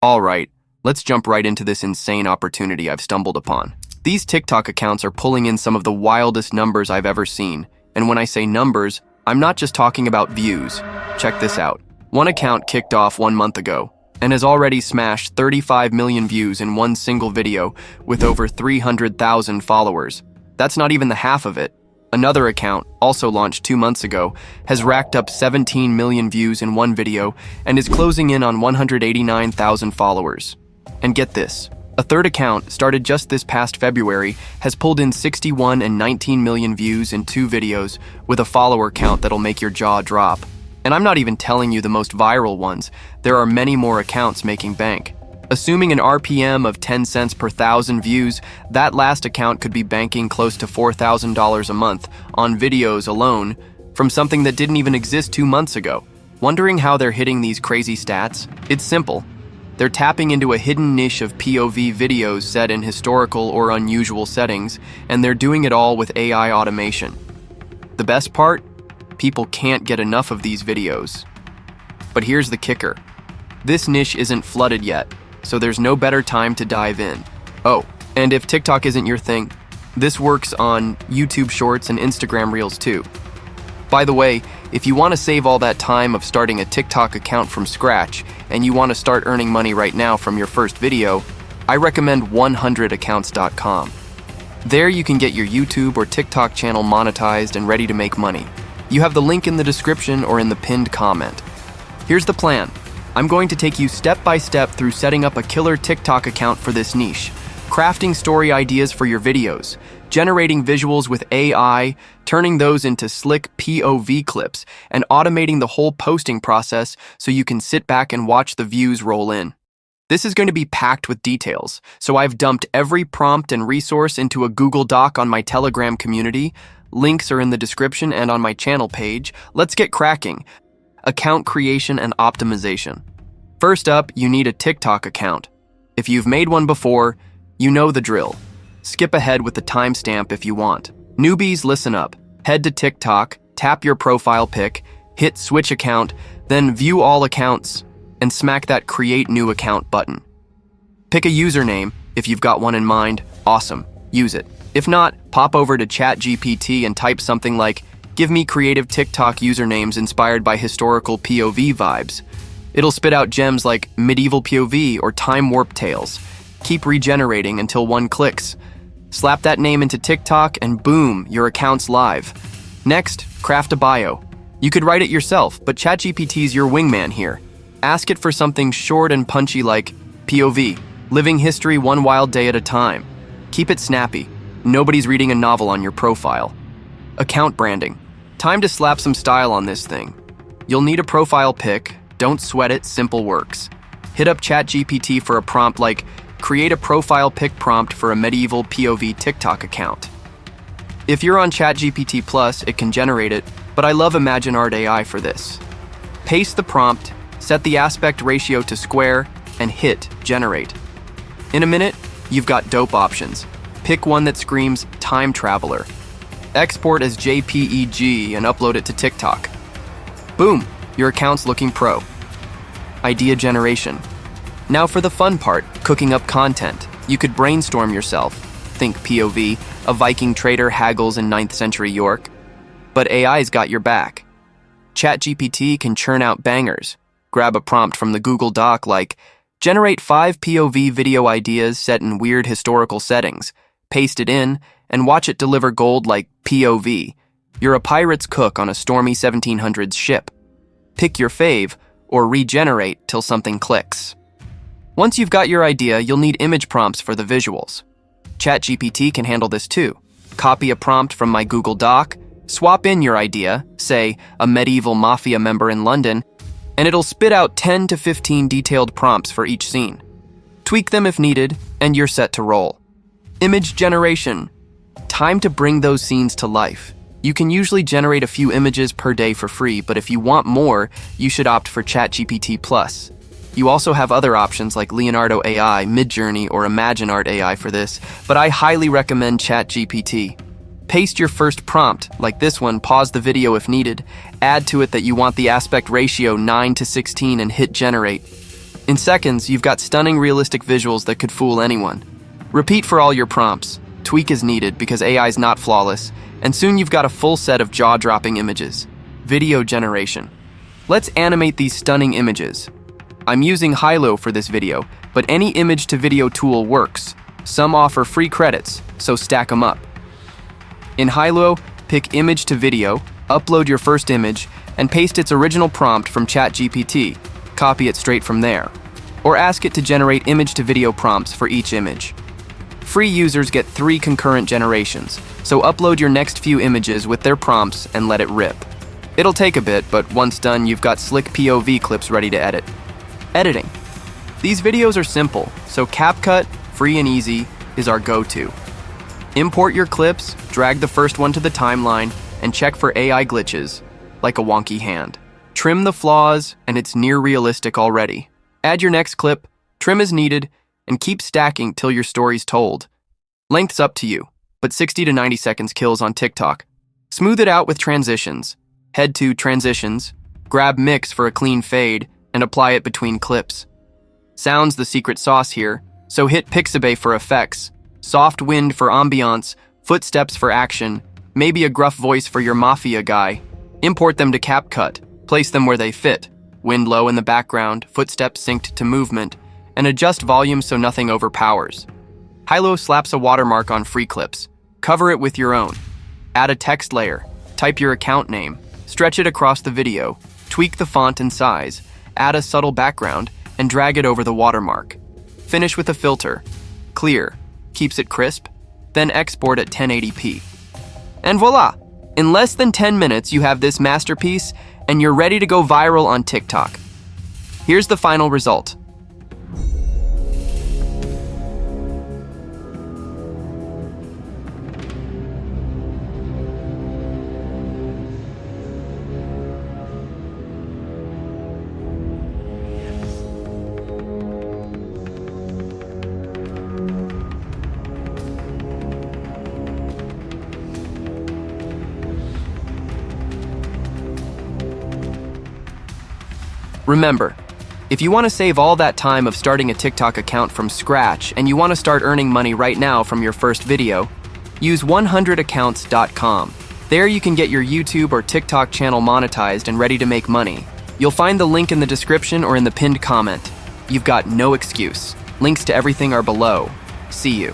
Alright, let's jump right into this insane opportunity I've stumbled upon. These TikTok accounts are pulling in some of the wildest numbers I've ever seen. And when I say numbers, I'm not just talking about views. Check this out. One account kicked off 1 month ago and has already smashed 35 million views in one single video with over 300,000 followers. That's not even the half of it. Another account, also launched 2 months ago, has racked up 17 million views in one video and is closing in on 189,000 followers. And get this, a third account, started just this past February, has pulled in 61 and 19 million views in 2 videos with a follower count that'll make your jaw drop. And I'm not even telling you the most viral ones. There are many more accounts making bank. Assuming an RPM of 10 cents per 1,000 views, that last account could be banking close to $4,000 a month on videos alone from something that didn't even exist 2 months ago. Wondering how they're hitting these crazy stats? It's simple. They're tapping into a hidden niche of POV videos set in historical or unusual settings, and they're doing it all with AI automation. The best part? People can't get enough of these videos. But here's the kicker. This niche isn't flooded yet, so there's no better time to dive in. Oh, and if TikTok isn't your thing, this works on YouTube Shorts and Instagram Reels too. By the way, if you want to save all that time of starting a TikTok account from scratch and you want to start earning money right now from your first video, I recommend 100accounts.com. There you can get your YouTube or TikTok channel monetized and ready to make money. You have the link in the description or in the pinned comment. Here's the plan. I'm going to take you step by step through setting up a killer TikTok account for this niche, crafting story ideas for your videos, generating visuals with AI, turning those into slick POV clips, and automating the whole posting process so you can sit back and watch the views roll in. This is going to be packed with details, so I've dumped every prompt and resource into a Google Doc on my Telegram community. Links are in the description and on my channel page. Let's get cracking. Account creation and optimization. First up, you need a TikTok account. If you've made one before, you know the drill. Skip ahead with the timestamp if you want. Newbies, listen up. Head to TikTok, tap your profile pic, hit switch account, then view all accounts, and smack that create new account button. Pick a username. If you've got one in mind, awesome, use it. If not, pop over to ChatGPT and type something like, "Give me creative TikTok usernames inspired by historical POV vibes." It'll spit out gems like medieval POV or time warp tales. Keep regenerating until one clicks. Slap that name into TikTok and boom, your account's live. Next, craft a bio. You could write it yourself, but ChatGPT's your wingman here. Ask it for something short and punchy like POV, living history one wild day at a time. Keep it snappy. Nobody's reading a novel on your profile. Account branding. Time to slap some style on this thing. You'll need a profile pic. Don't sweat it, simple works. Hit up ChatGPT for a prompt like, create a profile pic prompt for a medieval POV TikTok account. If you're on ChatGPT Plus, it can generate it, but I love ImagineArt AI for this. Paste the prompt, set the aspect ratio to square, and hit generate. In a minute, you've got dope options. Pick one that screams time traveler. Export as JPEG and upload it to TikTok. Boom, your account's looking pro. Idea generation. Now for the fun part, cooking up content. You could brainstorm yourself. Think POV, a Viking trader haggles in 9th century York. But AI's got your back. ChatGPT can churn out bangers. Grab a prompt from the Google Doc like, generate 5 POV video ideas set in weird historical settings. Paste it in, and watch it deliver gold like POV. You're a pirate's cook on a stormy 1700s ship. Pick your fave, or regenerate till something clicks. Once you've got your idea, you'll need image prompts for the visuals. ChatGPT can handle this too. Copy a prompt from my Google Doc, swap in your idea, say, a medieval mafia member in London, and it'll spit out 10 to 15 detailed prompts for each scene. Tweak them if needed, and you're set to roll. Image generation. Time to bring those scenes to life. You can usually generate a few images per day for free, but if you want more, you should opt for ChatGPT Plus. You also have other options like Leonardo AI, Midjourney, or ImagineArt AI for this, but I highly recommend ChatGPT. Paste your first prompt, like this one, pause the video if needed, add to it that you want the aspect ratio 9:16 and hit generate. In seconds, you've got stunning realistic visuals that could fool anyone. Repeat for all your prompts. Tweak as needed because AI's not flawless, and soon you've got a full set of jaw-dropping images. Video generation. Let's animate these stunning images. I'm using Hilo for this video, but any image-to-video tool works. Some offer free credits, so stack them up. In Hilo, pick image to video, upload your first image, and paste its original prompt from ChatGPT. Copy it straight from there. Or ask it to generate image-to-video prompts for each image. Free users get 3 concurrent generations, so upload your next few images with their prompts and let it rip. It'll take a bit, but once done, you've got slick POV clips ready to edit. Editing. These videos are simple, so CapCut, free and easy, is our go-to. Import your clips, drag the first one to the timeline, and check for AI glitches, like a wonky hand. Trim the flaws, and it's near realistic already. Add your next clip, trim as needed, and keep stacking till your story's told. Length's up to you, but 60 to 90 seconds kills on TikTok. Smooth it out with transitions. Head to Transitions, grab Mix for a clean fade, and apply it between clips. Sound's the secret sauce here, so hit Pixabay for effects, soft wind for ambiance, footsteps for action, maybe a gruff voice for your mafia guy. Import them to CapCut, place them where they fit, wind low in the background, footsteps synced to movement, and adjust volume so nothing overpowers. Hilo slaps a watermark on free clips. Cover it with your own. Add a text layer, type your account name, stretch it across the video, tweak the font and size, add a subtle background, and drag it over the watermark. Finish with a filter. Clear, keeps it crisp, then export at 1080p. And voila! In less than 10 minutes, you have this masterpiece, and you're ready to go viral on TikTok. Here's the final result. Remember, if you want to save all that time of starting a TikTok account from scratch and you want to start earning money right now from your first video, use 100accounts.com. There you can get your YouTube or TikTok channel monetized and ready to make money. You'll find the link in the description or in the pinned comment. You've got no excuse. Links to everything are below. See you.